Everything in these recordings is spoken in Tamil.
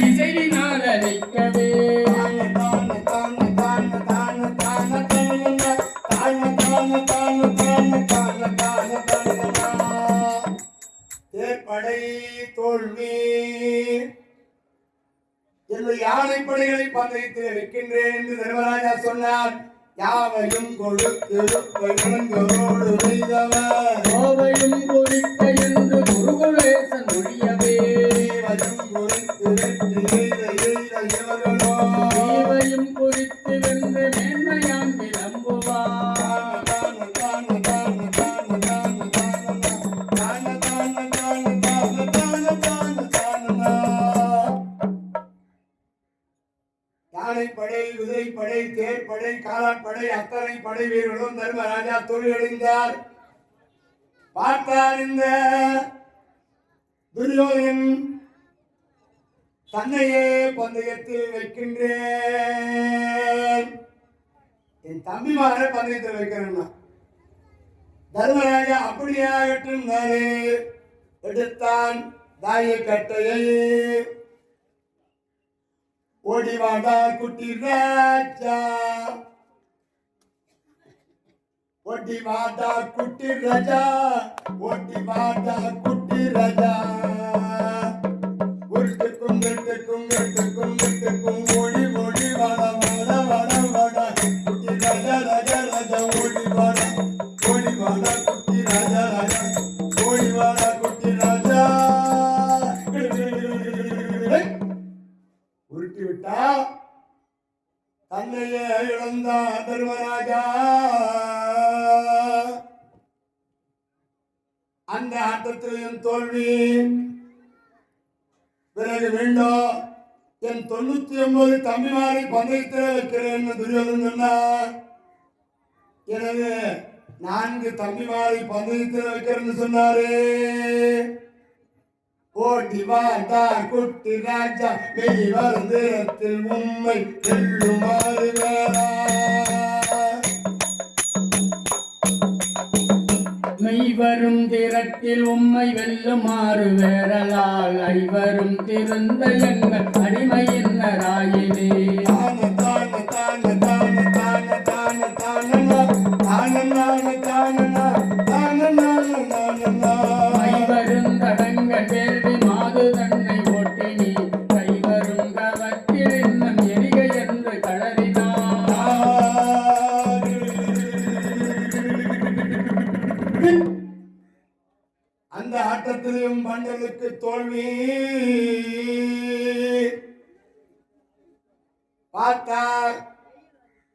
இசையினால் அழைக்கவே தேர்ப்படை தோல்வி என்னுடைய யானைப்படைகளை பந்தயத்தில் வைக்கின்றேன் என்று தர்மராஜா சொன்னார். யாவையும் கொடுத்திருப்போடு வைத்தவர் கோவையும் குறித்த என்று முருகவேசன் மொழியவே தேவையும் குறித்து வென்று மேன்மையான் விளம்புவார். யானைப்படை, குதிரைப்படை, தேர்ப்படை, காலாட்படை அத்தனை படை வீரர்களும் தர்மராஜா தோல்வியடைந்தார். பார்த்தார் இந்த துரியோதனன் தன்னையே பந்தயத்தில் வைக்கின்றேன், என் தம்பிமார பந்தயத்தில் வைக்கிறேன்னா தர்மராஜா அப்படியாகட்டும் எடுத்தான் தாய கட்டையை. ஓடிவாடா குட்டி ராஜா, ஓடிவாடா குட்டி ராஜா, ஓடிவாடா குட்டி ராஜா. உருட்டுக்கும் வெட்டுக்கும் வெட்டுக்கும் வெட்டுக்கும் ஓடி ஓடி வாடா வாடா வாடா வாடா குட்டி ராஜா ராஜா ராஜா. ஓடி வாடா குட்டி ராஜா ராஜா, ஓடி வாடா குட்டி ராஜா. உருட்டி விட்டா தன்னையே இழந்தா தர்மராஜா. அந்த ஆட்டத்திலும் தோல்வி. பிறகு வேண்டும் என் 99 தம்பிமாரை பந்தயத்தில் வைக்கிறேன் துரியோதனன் சொன்னார். எனவே 4 தம்பிமாரை பந்தயத்தில் வைக்கிறேன்னு சொன்னாரு. ஓடி வாடா குட்டி ராஜா, மெய் வருந்திரத்தில் உம்மை வெல்லுமாறு வேறா. மெய் வரும் திறத்தில் உம்மை வெல்லுமாறு வேறலால் ஐவரும் திருந்த எங்கள் அடிமையின் ராயினே. மைவருந்தடங்க கேள்வி மாது தன்னை ஓட்டினி கைவரும் கவத்தில் இன்னும் எரிக என்று களறினார். அந்த ஆட்டத்திலும் பண்டலுக்கு தோல்வி. பார்த்தார்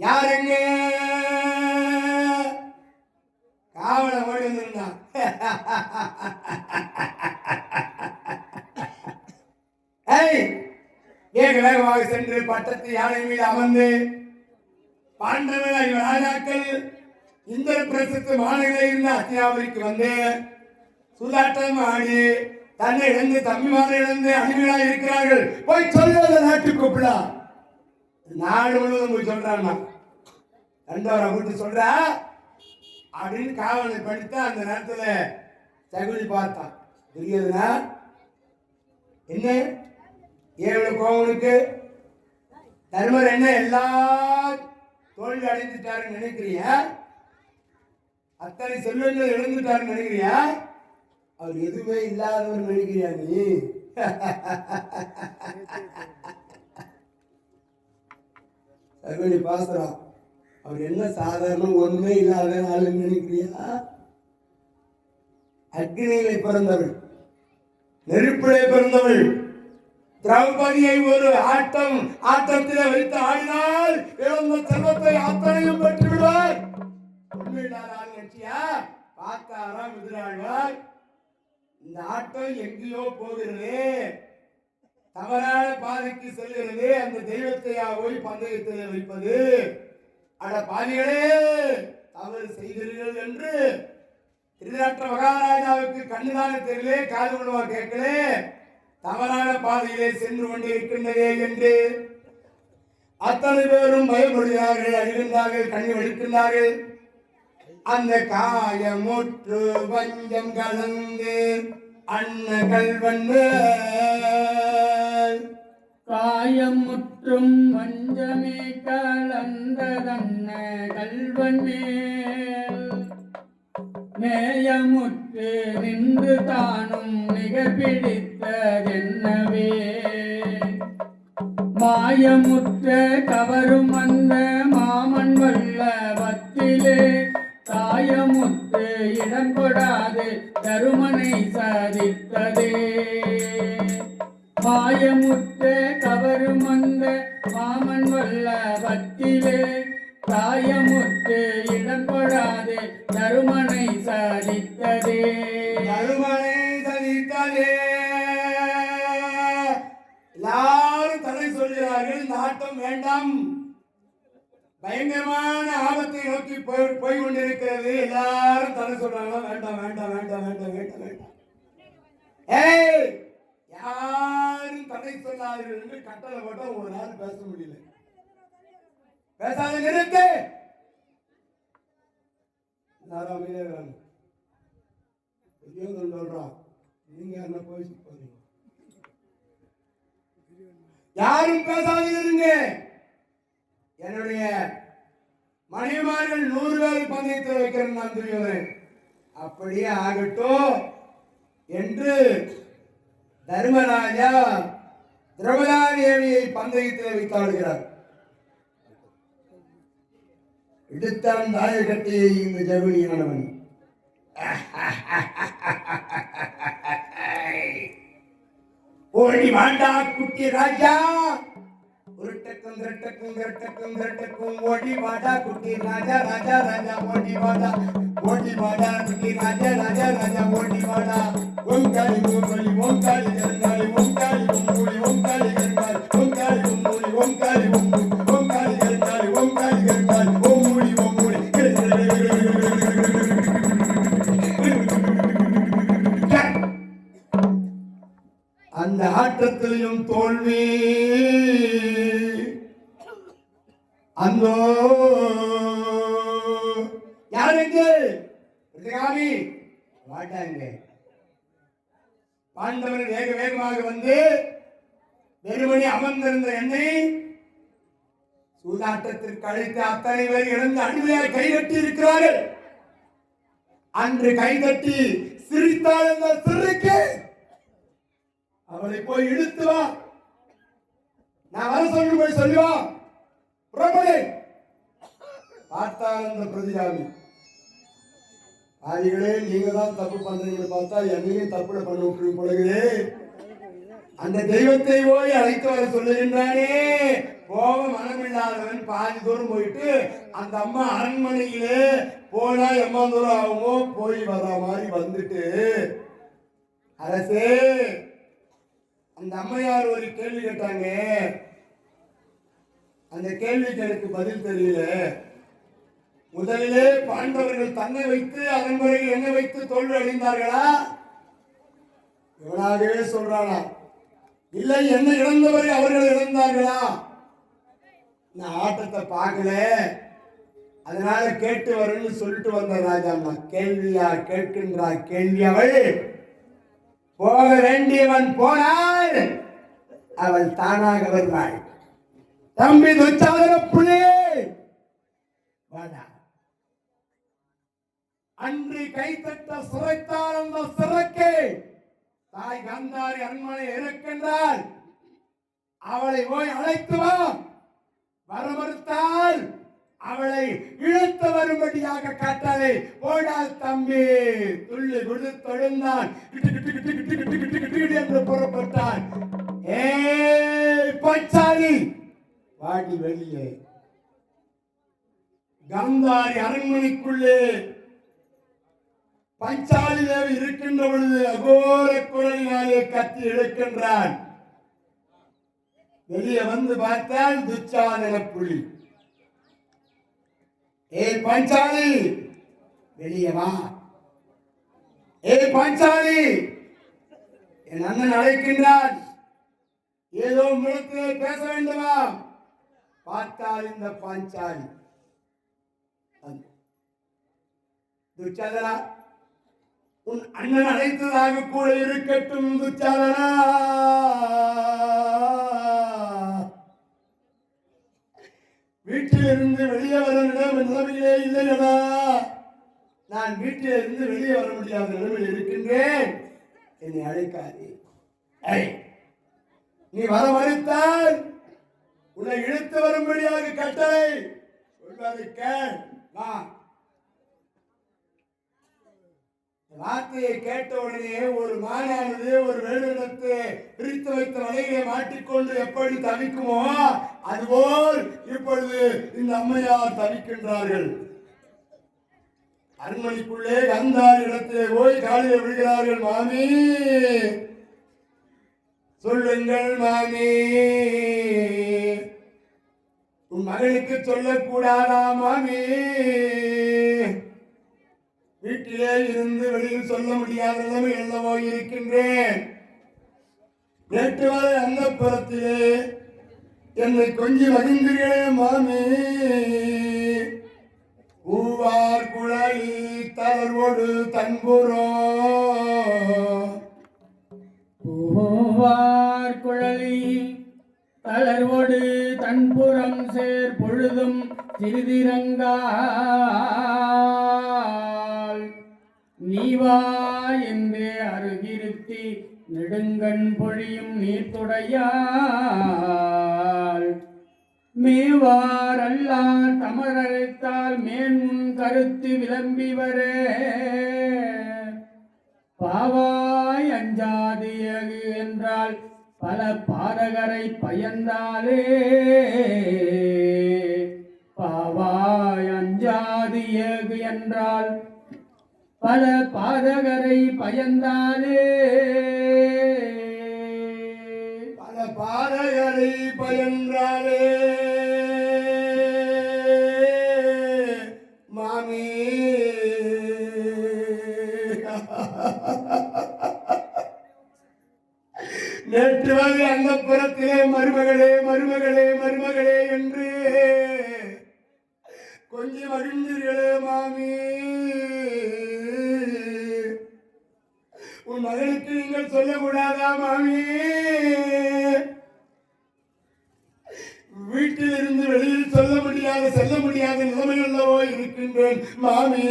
யாருங்க காவல ஓடி வந்திருந்தான். வேக வேகமாக சென்று பட்டத்து யானை மீது அமர்ந்து பாண்டவ ராஜாக்கள் இந்திர பிரசத்து மாநில இருந்த அத்தியாவதிக்கு வந்து சூதாட்டம் ஆடி தன்னை இழந்து தம்பிமாரை இழந்து அடிமையாக இருக்கிறார்கள், போய் சொல்லுவத நாட்டு கூப்பிடா. நாடு முழுவதும் போய் சொல்றான்னா கண்டவரை கூட்டு சொல்ற அப்படின்னு காவலை படித்தா. அந்த நேரத்துல சகுனி பார்த்தான். தெரியாதுன்னா என்ன ஏழு கோவனுக்கு தர்மர் என்ன எல்லா தோல்வி அடைந்துட்டாருன்னு நினைக்கிறிய, அத்தனை செல்வங்கள் இழந்துட்டாருன்னு நினைக்கிறியா, அவர் எதுவுமே இல்லாதவர் நினைக்கிறியா நீ? சகுனி பாசுறான். அவர் என்ன சாதாரண ஒண்ணுமே இல்லாத ஆளுன்னு நினைக்கிறியா? அக்னியிலே பிறந்தவள், நெருப்பிலே பிறந்தவள். திரௌபதியை ஒரு ஆட்டத்திலே வைத்து ஆடினால் இழந்த செல்வத்தை அத்தனையும் பெற்று விடுவார். உண்மையில்லாத ஆள் நினைச்சியா? பார்த்தாரா எதிராழ்வார், இந்த ஆட்டம் எங்கேயோ போகிறது, தவறான பாதைக்கு செல்கிறது, அந்த தெய்வத்தையா போய் பந்தயத்தில் வைப்பது, அட பாதிகளே தவறு செய்கிறீர்கள் என்று திருநாட்ட மகாராஜாவுக்கு கண்ணுதான தெரியலே, காது உணவா கேட்கலே, தவறான பாதையிலே சென்று கொண்டிருக்கின்றதே என்று அத்தனை பேரும் பயப்படுகிறார்கள், அழுகின்றார்கள், கண்ணி வலிக்கின்றார்கள். அந்த காயமுற்று வஞ்சம் கலந்து அன்ன கல்வன் காயமுற்றும் வஞ்சமே கலந்ததன்ன கல்வன் மேல் நேயமுற்று நின்று தானும் நிகழ்பிடித்ததென்னவே மாயமுற்ற கவரும் அந்த மாமன் வல்லபத்திலே தாயமுற்று இடம் கொடாது தருமனை சாதித்ததே மாயமுற்ற கவரும் அந்த மாமன் வல்லபத்திலே தாயமுற்று இடம் கொடாது தருமனை சாதித்ததே தருமனை சாதித்ததே. எல்லாரும் தடை சொல்கிறார்கள், நாட்டம் வேண்டாம், பயங்கரமான ஆபத்தை நோக்கி போய் கொண்டிருக்கிறது. எல்லாரும் தடை சொல்றாங்க, வேண்டாம் வேண்டாம் வேண்டாம் வேண்டாம் வேண்டாம் வேண்டாம். ஏய், யாரும் தடை சொல்லாதீர்கள் என்று கட்டளை போட்டா ஒரு நாள் பேச முடியல. பேசாத நிறுத்து. எல்லாரும் அமைதியா இருக்காங்க. சொல்றான், நீங்க என்ன போய் போறீங்க, யாரும் பேசாதீங்க. என்னுடைய மணிமார்கள் 100 பேர் பந்தயத்தில் வைக்கிறேன் நான் தெரியும். அப்படியே ஆகட்டும் என்று தர்மராஜா திரௌபதா தேவியை பந்தயத்தில் வைத்தாடுகிறார். இடுத்தான் தாய கட்டியை இந்த ஜெர்மனியானவன் ஓடி வாண்டா குட்டி ராஜா, உருட்டக்கும் திரட்டக்கும் திரட்டக்கும் திரட்டக்கும் ஓடி வாடா குட்டி ராஜா ராஜா ராஜா ஓடி வாடா குட்டி ராஜா ராஜா ராஜா ஓடி வாடா. ஓங்காளி ஓங்கொழி ஓங்காளி கருங்காளி ஓங்காளி ஓங்கொழி ஓங்காளி கருங்காளி ஓங்காளி ஓங்கொழி ஓங்காளி ஓங்காளி கருங்காளி ஓங்காளி கருங்காளி ஓங்கொழி ஓங்கொழி. அந்த ஆட்டத்திலும் தோல்வி. அந்தோ யாருக்கு வாட்டாங்க. பாண்டவர் வேக வேகமாக வந்து வெறுமணி அமர்ந்திருந்த என்னை சூதாட்டத்திற்கு அழைத்து அத்தனை பேர் இழந்து அடிமையாக கைதட்டி இருக்கிறார்கள். அன்று கைதட்டி சிரித்தாள் அந்த சிறுக்கு. அவளை போய் இழுத்து வா, நான் வர சொல்லி போய் சொல்லுவா. பார்த்தால் அந்த பிரதிகாமி, ஆதிகளே நீங்க தான் தப்பு பண்றீங்க பார்த்தா என்னையும் தப்புல பண்ண விட்டு பொழுது அந்த தெய்வத்தை போய் அழைத்து வர சொல்லுகின்றானே. போக மனமில்லாதவன் பாதி தூரம் போயிட்டு அந்த அம்மா அரண்மனையிலே போனா எம்மா தூரம் ஆகுமோ போய் வர மாதிரி வந்துட்டு, அரசே அந்த அம்மையார் ஒரு கேள்வி கேட்டாங்க, அந்த கேள்விக்கு எனக்கு பதில் தெரியல. முதலிலே பாண்டவர்கள் தன்னை வைத்து அதன் பிறகு என்னை வைத்து தோல்வி அடைந்தார்களா? இவனாகவே சொல்றானா? இல்லை என்னை இழந்தவரை அவர்கள் இழந்தார்களா? நான் ஆட்டத்தை பார்க்கல, அதனால கேட்டு வரும்னு சொல்லிட்டு வந்த ராஜாம்மா. கேள்வியா கேட்கின்றா கேள்வி அவள். போக வேண்டியவன் போனாள், அவள் தானாக வருவாள். தம்பி துச்சாதன புள்ளே வாடா. அன்று கைத்தட்ட சுரைத்தால் அந்த சிறக்கே தாய் காந்தாரி அரண்மனை இருக்கின்றாள். அவளை போய் அழைத்து வா. வர மறுத்தால் அவளை இழுத்து வரும்படியாக கட்டளை போடால் தம்பி. துள்ளி விழுத்தெழுந்தான் என்று புறப்பட்டான். ஏ பச்சாரி வாடி வெளியே. காந்தாரி அரண்மனைக்குள்ளே பஞ்சாலி தேவி இருக்கின்ற பொழுது அகோர குரலினாலே கத்தி இழுக்கின்றான். வெளியே வந்து பார்த்தால் துச்சாதன புலி. ஏ பஞ்சாலி வெளியே வா. ஏ பஞ்சாலி, என் அண்ணன் அழைக்கின்றான், ஏதோ முழத்திலே பேச வேண்டுமா? பார்த்தால் இந்த பாஞ்சாலி. துச்சாதனா, உன் அண்ணன் அழைத்ததாக கூட இருக்கட்டும் துச்சாதனா. வீட்டிலிருந்து வெளியே வர நிலைமையிலே இல்லையடா. நான் வீட்டிலிருந்து வெளியே வர முடியாத நிலைமையில் இருக்கின்றேன். என்னை அழைக்காதே. நீ வர மறுத்தால் உன்னை இழுத்து வரும்படியாக கட்டளை சொல்வதை கேள். வார்த்தையை கேட்ட உடனே ஒரு மானானது ஒரு வேடுடத்தை பிரித்து வைத்த வலையை மாட்டிக்கொண்டு எப்படி தவிக்குமோ அதுபோல் இப்பொழுது இந்த அம்மையார் தவிக்கின்றார்கள். அரண்மனைக்குள்ளே கந்தார் இடத்திலே போய் காலில் விழுகிறார்கள். மாமி சொல்லுங்கள் மாமி, உன் மகனுக்கு சொல்லக்கூடாதா மாமி? வீட்டிலே இருந்து வெளியில் சொல்ல முடியாத நிலைமை என்னவோ இருக்கின்றேன். நேற்று வரை அந்த புறத்திலே என்னை கொஞ்சம் மகிழ்ந்தீர்களே மாமி. பூவார் குழலி தளர்வோடு தன்புரோ, பூவார் குழலி தளர்வோடு தன்புறம் சேர் பொழுதும் சிறிதிரங்கால் நீவா என்றே அருகிருத்தி நெடுங்கண் பொழியும் நீர்த்துடையால் மேவார் அல்லார் தமரரைத்தால் மேன்முன் கருத்து விளம்பி வரே பாவாய் அஞ்சாதியகு என்றால் பல பாதகரை பயந்தாலே. பாவாய் அஞ்சாதியகு என்றால் பல பாதகரை பயந்தாலே. பல பாதகரை பயந்தாலே மாமி. நேற்று வரை அந்த புறத்திலே மருமகளே மருமகளே மருமகளே என்று கொஞ்சம் மகிழ்ந்தீர்களே மாமி. உன் மகனுக்கு நீங்கள் சொல்லக்கூடாதா மாமி? வீட்டில் இருந்து வெளியில் சொல்ல முடியாத செல்ல முடியாத நிலைமையுள்ளவோ இருக்கின்றேன் மாமி.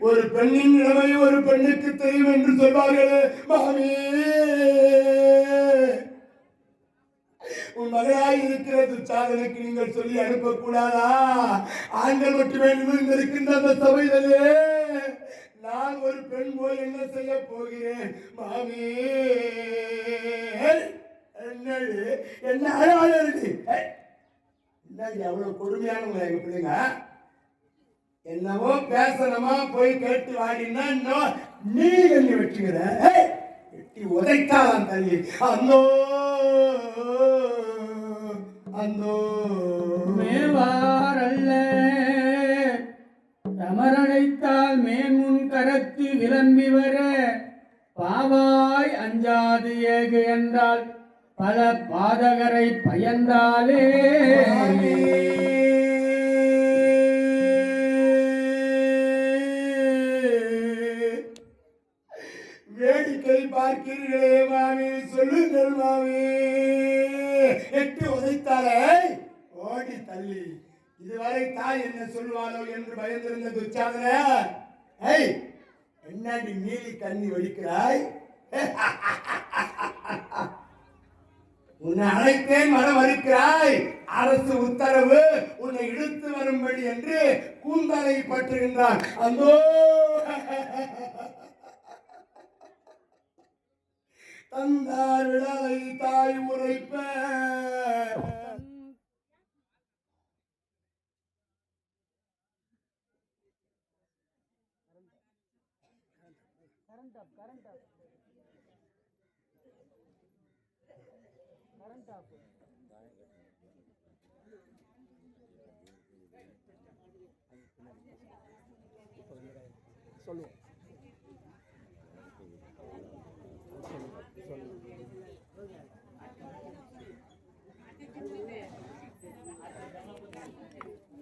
ஒரு பெண்ணின் நிலைமை ஒரு பெண்ணுக்கு தெரியும் என்று சொல்வார்களே மாமி. உன் மகளாய் இருக்கிற துச்சாதனுக்கு நீங்கள் சொல்லி அனுப்பக்கூடாதா? ஆண்கள் மட்டுமே இருக்கின்ற அந்த சபையிலே நான் ஒரு பெண் போய் என்ன செய்ய போகிறேன் மாமி? என்னடி என்ன அழகாடி என்னடி அவ்வளவு கொடுமையானவங்க எங்க பிள்ளைங்க. என்னவோ பேசணுமா போய் கேட்டு வாடினா நீ என்ன வெட்டுகிற வெட்டி உதைக்காதான் தள்ளி அந்தோ அந்தோ மேவாரல்ல தமரடைத்தால் மேன்முன் கரத்து விளம்பி வர பாவாய் அஞ்சாது ஏகு என்றால் பல பாதகரை பயந்தாலே. வேடிக்கை பார்க்கிறீர்களே மாமி, சொல்லுங்கள் மாமி. எட்டு உதைத்தாலே ஓடி தள்ளி இதுவரை தாய் என்ன சொல்வாளோ என்று பயந்திருந்த துச்சாதன என்னடி நீலி கண்ணி வடிக்கிறாய்? உன்னை அழைத்தேன் வர மறுக்கிறாய். அரசு உத்தரவு உன்னை இழுத்து வரும்படி என்று கூந்தலை பற்றுகின்றான். அந்தோ தந்தார் விடலை தாய் உரைப்ப சொல்லுவோம்.